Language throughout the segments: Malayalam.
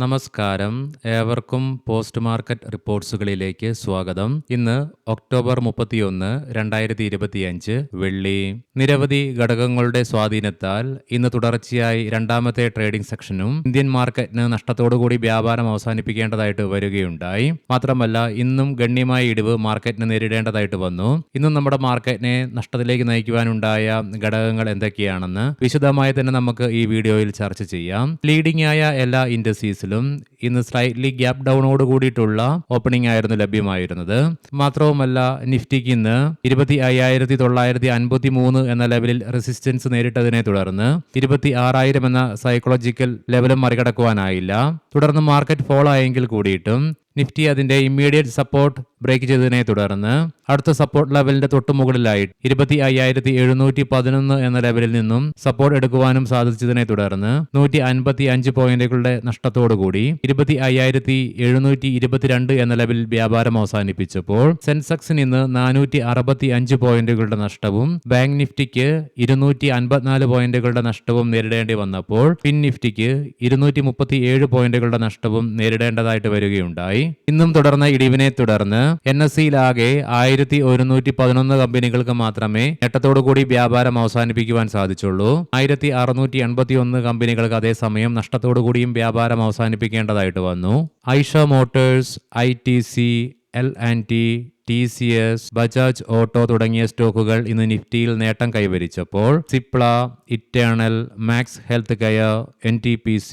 നമസ്കാരം. ഏവർക്കും പോസ്റ്റ് മാർക്കറ്റ് റിപ്പോർട്ട്സുകളിലേക്ക് സ്വാഗതം. ഇന്ന് ഒക്ടോബർ 31, 2025 വെള്ളി. നിരവധി ഘടകങ്ങളുടെ സ്വാധീനത്താൽ ഇന്ന് തുടർച്ചയായി രണ്ടാമത്തെ ട്രേഡിംഗ് സെക്ഷനും ഇന്ത്യൻ മാർക്കറ്റിന് നഷ്ടത്തോടുകൂടി വ്യാപാരം അവസാനിപ്പിക്കേണ്ടതായിട്ട് വരികയുണ്ടായി. മാത്രമല്ല ഇന്നും ഗണ്യമായ ഇടിവ് മാർക്കറ്റിന് നേരിടേണ്ടതായിട്ട് വന്നു. ഇന്നും നമ്മുടെ മാർക്കറ്റിനെ നഷ്ടത്തിലേക്ക് നയിക്കുവാനുണ്ടായ ഘടകങ്ങൾ എന്തൊക്കെയാണെന്ന് വിശദമായി തന്നെ നമുക്ക് ഈ വീഡിയോയിൽ ചർച്ച ചെയ്യാം. ലീഡിംഗ് ആയ എല്ലാ ഇൻഡസ്ട്രീസ് ഇന്ന് സ്ലൈറ്റ്ലി ഗ്യാപ് ഡൗണോട് കൂടിയിട്ടുള്ള ഓപ്പണിംഗ് ആയിരുന്നു ലഭ്യമായിരുന്നത്. മാത്രവുമല്ല നിഫ്റ്റിക്ക് ഇന്ന് 25,953 എന്ന ലെവലിൽ റെസിസ്റ്റൻസ് നേരിട്ടതിനെ തുടർന്ന് 26,000 എന്ന സൈക്കോളജിക്കൽ ലെവലും മറികടക്കുവാനായില്ല. തുടർന്ന് മാർക്കറ്റ് ഫോൾ ആയെങ്കിൽ കൂടിയിട്ടും നിഫ്റ്റി അതിന്റെ ഇമ്മീഡിയറ്റ് സപ്പോർട്ട് ബ്രേക്ക് ചെയ്തതിനെ തുടർന്ന് അടുത്ത സപ്പോർട്ട് ലെവലിന്റെ തൊട്ടുമുകളിലായി 25,711 എന്ന ലെവലിൽ നിന്നും സപ്പോർട്ട് എടുക്കുവാനും സാധിച്ചതിനെ തുടർന്ന് 155 പോയിന്റുകളുടെ നഷ്ടത്തോടുകൂടി 25,722 എന്ന ലെവലിൽ വ്യാപാരം അവസാനിപ്പിച്ചപ്പോൾ സെൻസെക്സിന് ഇന്ന് 465 പോയിന്റുകളുടെ നഷ്ടവും ബാങ്ക് നിഫ്റ്റിക്ക് 254 പോയിന്റുകളുടെ നഷ്ടവും നേരിടേണ്ടി വന്നപ്പോൾ ഫിൻ നിഫ്റ്റിക്ക് 237 പോയിന്റുകളുടെ നഷ്ടവും നേരിടേണ്ടതായിട്ട് വരികയുണ്ടായി. ഇന്നും തുടർന്ന ഇടിവിനെ തുടർന്ന് NSE-യിലാകെ 1,111 കമ്പനികൾക്ക് മാത്രമേ നേട്ടത്തോടുകൂടി വ്യാപാരം അവസാനിപ്പിക്കുവാൻ സാധിച്ചുള്ളൂ. 1,681 കമ്പനികൾക്ക് അതേസമയം നഷ്ടത്തോടുകൂടിയും വ്യാപാരം അവസാനിപ്പിക്കേണ്ടതായിട്ട് വന്നു. Eicher motors, ITC, L&T, TCS, Bajaj auto തുടങ്ങിയ സ്റ്റോക്കുകൾ ഇന്ന് നിഫ്റ്റിയിൽ നേട്ടം കൈവരിച്ചപ്പോൾ Cipla, Eternal, Max healthcare, NTPC,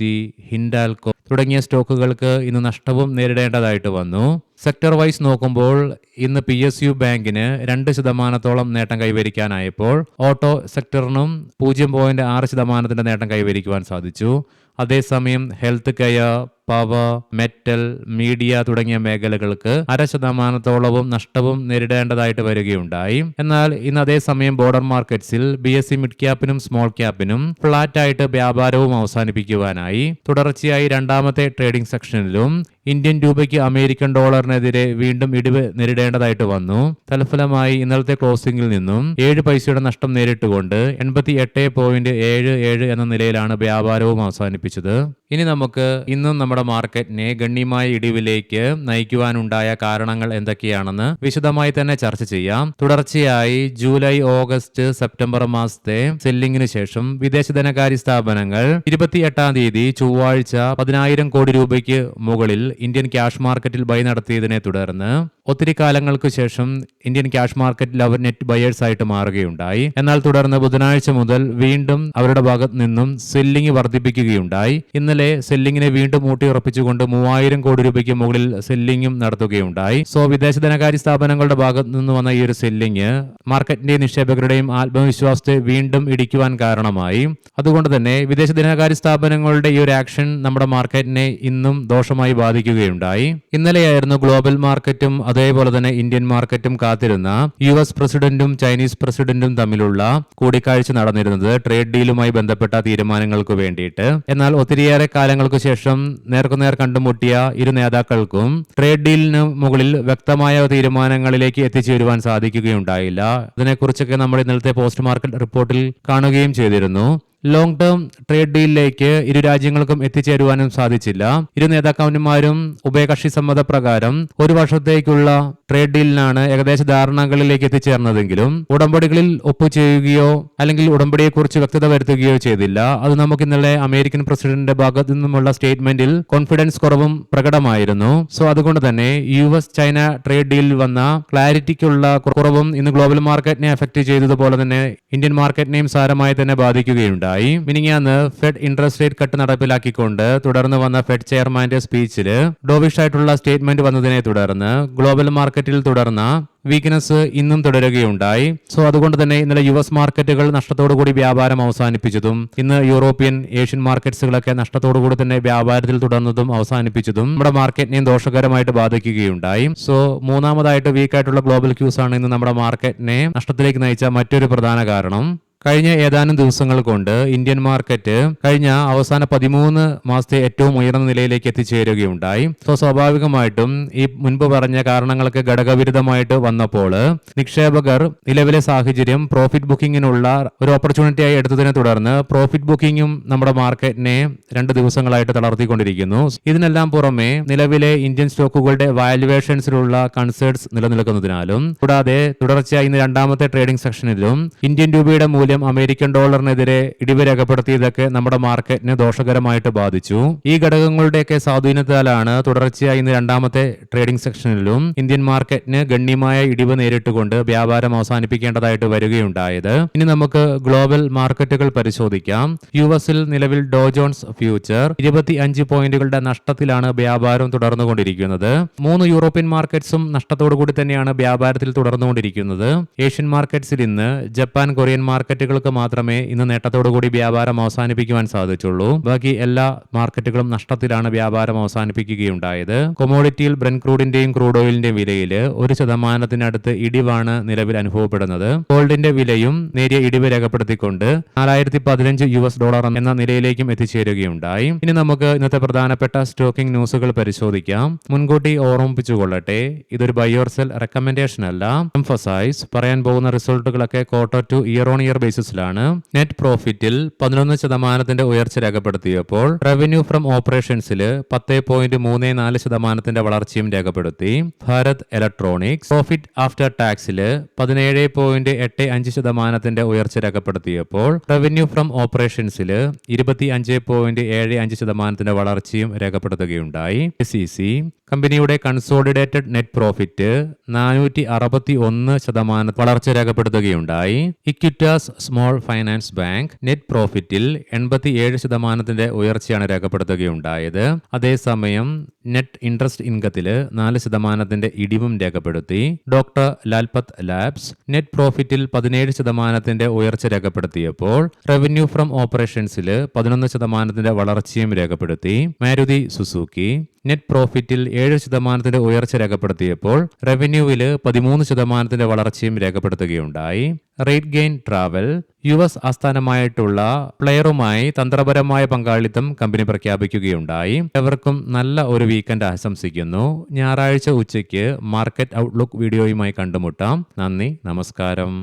Hindalco തുടങ്ങിയ സ്റ്റോക്കുകൾക്ക് ഇന്ന് നഷ്ടവും നേരിടേണ്ടതായിട്ട് വന്നു. സെക്ടർ വൈസ് നോക്കുമ്പോൾ ഇന്ന് PSU ബാങ്കിന് 2% നേട്ടം കൈവരിക്കാനായപ്പോൾ ഓട്ടോ സെക്ടറിനും 0.6% നേട്ടം കൈവരിക്കുവാൻ സാധിച്ചു. അതേസമയം health care, power, metal, media തുടങ്ങിയ മേഖലകൾക്ക് 0.5% നഷ്ടവും നേരിടേണ്ടതായിട്ട് വരികയുണ്ടായി. എന്നാൽ ഇന്ന് അതേസമയം ബോർഡർ മാർക്കറ്റ്സിൽ BSE മിഡ് ക്യാപ്പിനും സ്മോൾ ക്യാപ്പിനും ഫ്ലാറ്റായിട്ട് വ്യാപാരവും അവസാനിപ്പിക്കുവാനായി. തുടർച്ചയായി രണ്ടാമത്തെ ട്രേഡിംഗ് സെക്ഷനിലും ഇന്ത്യൻ രൂപയ്ക്ക് അമേരിക്കൻ ഡോളറിനെതിരെ വീണ്ടും ഇടിവ് നേരിടേണ്ടതായിട്ട് വന്നു. തൽഫലമായി ഇന്നലത്തെ ക്ലോസിംഗിൽ നിന്നും 7 പൈസയുടെ നഷ്ടം നേരിട്ടുകൊണ്ട് 88.77 എന്ന നിലയിലാണ് വ്യാപാരവും അവസാനിപ്പിച്ചത്. ഇനി നമുക്ക് ഇന്നും നമ്മുടെ മാർക്കറ്റിനെ ഗണ്യമായ ഇടിവിലേക്ക് നയിക്കുവാനുണ്ടായ കാരണങ്ങൾ എന്തൊക്കെയാണെന്ന് വിശദമായി തന്നെ ചർച്ച ചെയ്യാം. തുടർച്ചയായി ജൂലൈ, ഓഗസ്റ്റ്, സെപ്റ്റംബർ മാസത്തെ സെല്ലിംഗിന് ശേഷം വിദേശ ധനകാര്യ സ്ഥാപനങ്ങൾ 28-ാം തീയതി ചൊവ്വാഴ്ച 10,000 കോടി രൂപയ്ക്ക് മുകളിൽ ഇന്ത്യൻ ക്യാഷ് മാർക്കറ്റിൽ ബൈ നടത്തിയതിനെ തുടർന്ന് ഒത്തിരി കാലങ്ങൾക്ക് ശേഷം ഇന്ത്യൻ ക്യാഷ് മാർക്കറ്റിൽ അവർ നെറ്റ് ബയേഴ്സ് ആയിട്ട് മാറുകയുണ്ടായി. എന്നാൽ തുടർന്ന് ബുധനാഴ്ച മുതൽ വീണ്ടും അവരുടെ ഭാഗത്ത് നിന്നും സെല്ലിംഗ് വർദ്ധിപ്പിക്കുകയുണ്ടായി. ഇന്നലെ സെല്ലിംഗിനെ വീണ്ടും ഊട്ടിയുറപ്പിച്ചുകൊണ്ട് 3,000 കോടി രൂപയ്ക്ക് മുകളിൽ സെല്ലിംഗും നടത്തുകയുണ്ടായി. വിദേശ ധനകാര്യ സ്ഥാപനങ്ങളുടെ ഭാഗത്ത് നിന്ന് വന്ന ഈ ഒരു സെല്ലിംഗ് മാർക്കറ്റിന്റെയും നിക്ഷേപകരുടെയും ആത്മവിശ്വാസത്തെ വീണ്ടും ഇടിക്കുവാൻ കാരണമായി. അതുകൊണ്ട് തന്നെ വിദേശ ധനകാര്യ സ്ഥാപനങ്ങളുടെ ഈ ഒരു ആക്ഷൻ നമ്മുടെ മാർക്കറ്റിനെ ഇന്നും ദോഷമായി ബാധിക്കുകയുണ്ടായി. ഇന്നലെയായിരുന്നു ഗ്ലോബൽ മാർക്കറ്റും അതേപോലെ തന്നെ ഇന്ത്യൻ മാർക്കറ്റും കാത്തിരുന്ന US പ്രസിഡന്റും ചൈനീസ് പ്രസിഡന്റും തമ്മിലുള്ള കൂടിക്കാഴ്ച നടന്നിരുന്നത് ട്രേഡ് ഡീലുമായി ബന്ധപ്പെട്ട തീരുമാനങ്ങൾക്ക് വേണ്ടിയിട്ട്. എന്നാൽ ഒത്തിരിയേറെ കാലങ്ങൾക്ക് ശേഷം നേർക്കുനേർ കണ്ടുമുട്ടിയ ഇരു നേതാക്കൾക്കും ട്രേഡ് ഡീലിന് മുകളിൽ വ്യക്തമായ തീരുമാനങ്ങളിലേക്ക് എത്തിച്ചേരുവാൻ സാധിക്കുകയുണ്ടായില്ല. അതിനെക്കുറിച്ചൊക്കെ നമ്മൾ ഇന്നലത്തെ പോസ്റ്റ് മാർക്കറ്റ് റിപ്പോർട്ടിൽ കാണുകയും ചെയ്തിരുന്നു. ലോങ് ടേം ട്രേഡ് ഡീലിലേക്ക് ഇരു രാജ്യങ്ങൾക്കും എത്തിച്ചേരുവാനും സാധിച്ചില്ല. ഇരു നേതാക്കന്മാരും ഉഭയകക്ഷി സമ്മതപ്രകാരം 1 വർഷത്തേക്കുള്ള ട്രേഡ് ഡീലിനാണ് ഏകദേശ ധാരണകളിലേക്ക് എത്തിച്ചേർന്നതെങ്കിലും ഉടമ്പടികളിൽ ഒപ്പുചെയ്യുകയോ അല്ലെങ്കിൽ ഉടമ്പടിയെക്കുറിച്ച് വ്യക്തത വരുത്തുകയോ ചെയ്തില്ല. അത് നമുക്ക് ഇന്നലെ അമേരിക്കൻ പ്രസിഡന്റിന്റെ ഭാഗത്തു നിന്നുമുള്ള സ്റ്റേറ്റ്മെന്റിൽ കോൺഫിഡൻസ് കുറവും പ്രകടമായിരുന്നു. അതുകൊണ്ട് തന്നെ US ചൈന ട്രേഡ് ഡീലിൽ വന്ന ക്ലാരിറ്റിക്കുള്ള കുറവും ഇന്ന് ഗ്ലോബൽ മാർക്കറ്റിനെ അഫക്ട് ചെയ്തതുപോലെ തന്നെ ഇന്ത്യൻ മാർക്കറ്റിനെയും സാരമായി തന്നെ ബാധിക്കുകയുണ്ടായി. മിനിങ്ങാന്ന് ഫെഡ് ഇൻട്രസ്റ്റ് റേറ്റ് കട്ട് നടപ്പിലാക്കിക്കൊണ്ട് തുടർന്ന് വന്ന ഫെഡ് ചെയർമാന്റെ സ്പീച്ചിൽ ഡോവിഷ് ആയിട്ടുള്ള സ്റ്റേറ്റ്മെന്റ് വന്നതിനെ തുടർന്ന് ഗ്ലോബൽ മാർക്കറ്റിൽ തുടർന്ന വീക്ക്നെസ് ഇന്നും തുടരുകയുണ്ടായി. അതുകൊണ്ട് തന്നെ ഇന്നലെ US മാർക്കറ്റുകൾ നഷ്ടത്തോടുകൂടി വ്യാപാരം അവസാനിപ്പിച്ചതും ഇന്ന് യൂറോപ്യൻ, ഏഷ്യൻ മാർക്കറ്റ്സുകളൊക്കെ നഷ്ടത്തോടുകൂടി തന്നെ വ്യാപാരത്തിൽ തുടർന്നതും അവസാനിപ്പിച്ചതും നമ്മുടെ മാർക്കറ്റിനെയും ദോഷകരമായിട്ട് ബാധിക്കുകയുണ്ടായി. മൂന്നാമതായിട്ട് വീക്കായിട്ടുള്ള ഗ്ലോബൽ ക്യൂസ് ആണ് ഇന്ന് നമ്മുടെ മാർക്കറ്റിനെ നഷ്ടത്തിലേക്ക് നയിച്ച മറ്റൊരു പ്രധാന കാരണം. കഴിഞ്ഞ ഏതാനും ദിവസങ്ങൾ കൊണ്ട് ഇന്ത്യൻ മാർക്കറ്റ് കഴിഞ്ഞ അവസാന 13 മാസത്തെ ഏറ്റവും ഉയർന്ന നിലയിലേക്ക് എത്തിച്ചേരുകയുണ്ടായി. സ്വാഭാവികമായിട്ടും ഈ മുൻപ് പറഞ്ഞ കാരണങ്ങൾക്ക് ഘടകവിരുദ്ധമായിട്ട് വന്നപ്പോൾ നിക്ഷേപകർ നിലവിലെ സാഹചര്യം പ്രോഫിറ്റ് ബുക്കിങ്ങിനുള്ള ഒരു ഓപ്പർച്യൂണിറ്റി ആയി എടുത്തതിനെ തുടർന്ന് പ്രോഫിറ്റ് ബുക്കിങ്ങും നമ്മുടെ മാർക്കറ്റിനെ 2 ദിവസങ്ങളായിട്ട് തളർത്തിക്കൊണ്ടിരിക്കുന്നു. ഇതിനെല്ലാം പുറമെ നിലവിലെ ഇന്ത്യൻ സ്റ്റോക്കുകളുടെ വാല്യുവേഷൻസിലുള്ള കൺസേൺസ് നിലനിൽക്കുന്നതിനാലും കൂടാതെ തുടർച്ചയായി ഇന്ന് രണ്ടാമത്തെ ട്രേഡിംഗ് സെക്ഷനിലും ഇന്ത്യൻ രൂപയുടെ മൂല്യം അമേരിക്കൻ ഡോളറിനെതിരെ ഇടിവ് രേഖപ്പെടുത്തിയതൊക്കെ നമ്മുടെ മാർക്കറ്റിനെ ദോഷകരമായിട്ട് ബാധിച്ചു. ഈ ഘടകങ്ങളുടെയൊക്കെ സ്വാധീനത്താലാണ് തുടർച്ചയായി ഇന്ന് രണ്ടാമത്തെ ട്രേഡിംഗ് സെക്ഷനിലും ഇന്ത്യൻ മാർക്കറ്റിന് ഗണ്യമായ ഇടിവ് നേരിട്ടുകൊണ്ട് വ്യാപാരം അവസാനിപ്പിക്കേണ്ടതായിട്ട് വരികയുണ്ടായത്. ഇനി നമുക്ക് ഗ്ലോബൽ മാർക്കറ്റുകൾ പരിശോധിക്കാം. യുഎസിൽ നിലവിൽ ഡോ ജോൺസ് ഫ്യൂച്ചർ 25 പോയിന്റുകളുടെ നഷ്ടത്തിലാണ് വ്യാപാരം തുടർന്നുകൊണ്ടിരിക്കുന്നത്. 3 യൂറോപ്യൻ മാർക്കറ്റ്സും നഷ്ടത്തോടു കൂടി തന്നെയാണ് വ്യാപാരത്തിൽ തുടർന്നുകൊണ്ടിരിക്കുന്നത്. ഏഷ്യൻ മാർക്കറ്റ്സിൽ ഇന്ന് ജപ്പാൻ, കൊറിയൻ മാർക്കറ്റുകൾക്ക് മാത്രമേ ഇന്ന് നേട്ടത്തോടുകൂടി വ്യാപാരം അവസാനിപ്പിക്കുവാൻ സാധിച്ചുള്ളൂ. ബാക്കി എല്ലാ മാർക്കറ്റുകളും നഷ്ടത്തിലാണ് വ്യാപാരം അവസാനിപ്പിക്കുകയുണ്ടായത്. കൊമോഡിറ്റിയിൽ ബ്രെന്റ് ക്രൂഡിന്റെയും ക്രൂഡ് ഓയിലിന്റെയും വിലയിൽ 1% ഇടിവാണ് നിലവിൽ അനുഭവപ്പെടുന്നത്. ഗോൾഡിന്റെ വിലയും നേരിയ ഇടിവ് രേഖപ്പെടുത്തിക്കൊണ്ട് $4015 എന്ന നിലയിലേക്കും എത്തിച്ചേരുകയുണ്ടായി. ഇനി നമുക്ക് ഇന്നത്തെ പ്രധാനപ്പെട്ട സ്റ്റോക്കിംഗ് ന്യൂസുകൾ പരിശോധിക്കാം. മുൻകൂട്ടി ഓർമ്മിപ്പിച്ചുകൊള്ളട്ടെ, ഇതൊരു ബൈ ഓർ സെൽ റെക്കമെൻഡേഷൻ അല്ല. എംഫസൈസ് പറയാൻ പോകുന്ന റിസൾട്ടുകളൊക്കെ quarter to year on year ബേസിസിലാണ്. നെറ്റ് പ്രോഫിറ്റിൽ 11% ഉയർച്ച രേഖപ്പെടുത്തിയപ്പോൾ റവന്യൂ ഫ്രം ഓപ്പറേഷൻസിൽ 10.34% വളർച്ചയും രേഖപ്പെടുത്തി. ഭാരത് ഇലക്ട്രോണിക്സ് പ്രോഫിറ്റ് ആഫ്റ്റർ ടാക്സിൽ 17.85% ഉയർച്ച രേഖപ്പെടുത്തിയപ്പോൾ റവന്യൂ ഫ്രം ഓപ്പറേഷൻസിൽ 25.75% വളർച്ചയും രേഖപ്പെടുത്തുകയുണ്ടായി. SEC കമ്പനിയുടെ കൺസോളിഡേറ്റഡ് നെറ്റ് പ്രോഫിറ്റ് 461% വളർച്ച രേഖപ്പെടുത്തുകയുണ്ടായി. Equitas small finance bank net പ്രോഫിറ്റിൽ 87% ഉയർച്ചയാണ് രേഖപ്പെടുത്തുകയുണ്ടായത്. അതേസമയം നെറ്റ് ഇൻട്രസ്റ്റ് ഇൻകത്തിൽ 4% ഇടിവും രേഖപ്പെടുത്തി. ഡോക്ടർ ലാൽപത് ലാബ്സ് നെറ്റ് പ്രോഫിറ്റിൽ 17% ഉയർച്ച രേഖപ്പെടുത്തിയപ്പോൾ റവന്യൂ ഫ്രം ഓപ്പറേഷൻസിൽ 11% വളർച്ചയും രേഖപ്പെടുത്തി. മാരുതി സുസുക്കി നെറ്റ് പ്രോഫിറ്റിൽ 7% ഉയർച്ച രേഖപ്പെടുത്തിയപ്പോൾ റവന്യൂവിൽ 13% വളർച്ചയും രേഖപ്പെടുത്തുകയുണ്ടായി. റേറ്റ് ഗെയിൻ ട്രാവൽ US ആസ്ഥാനമായിട്ടുള്ള പ്ലെയറുമായി തന്ത്രപരമായ പങ്കാളിത്തം കമ്പനി പ്രഖ്യാപിക്കുകയുണ്ടായി. എവർക്കും നല്ല ഒരു വീക്കെൻഡ് ആശംസിക്കുന്നു. ഞായറാഴ്ച ഉച്ചയ്ക്ക് മാർക്കറ്റ് ഔട്ട്ലുക്ക് വീഡിയോയുമായി കണ്ടുമുട്ടാം. നന്ദി, നമസ്കാരം.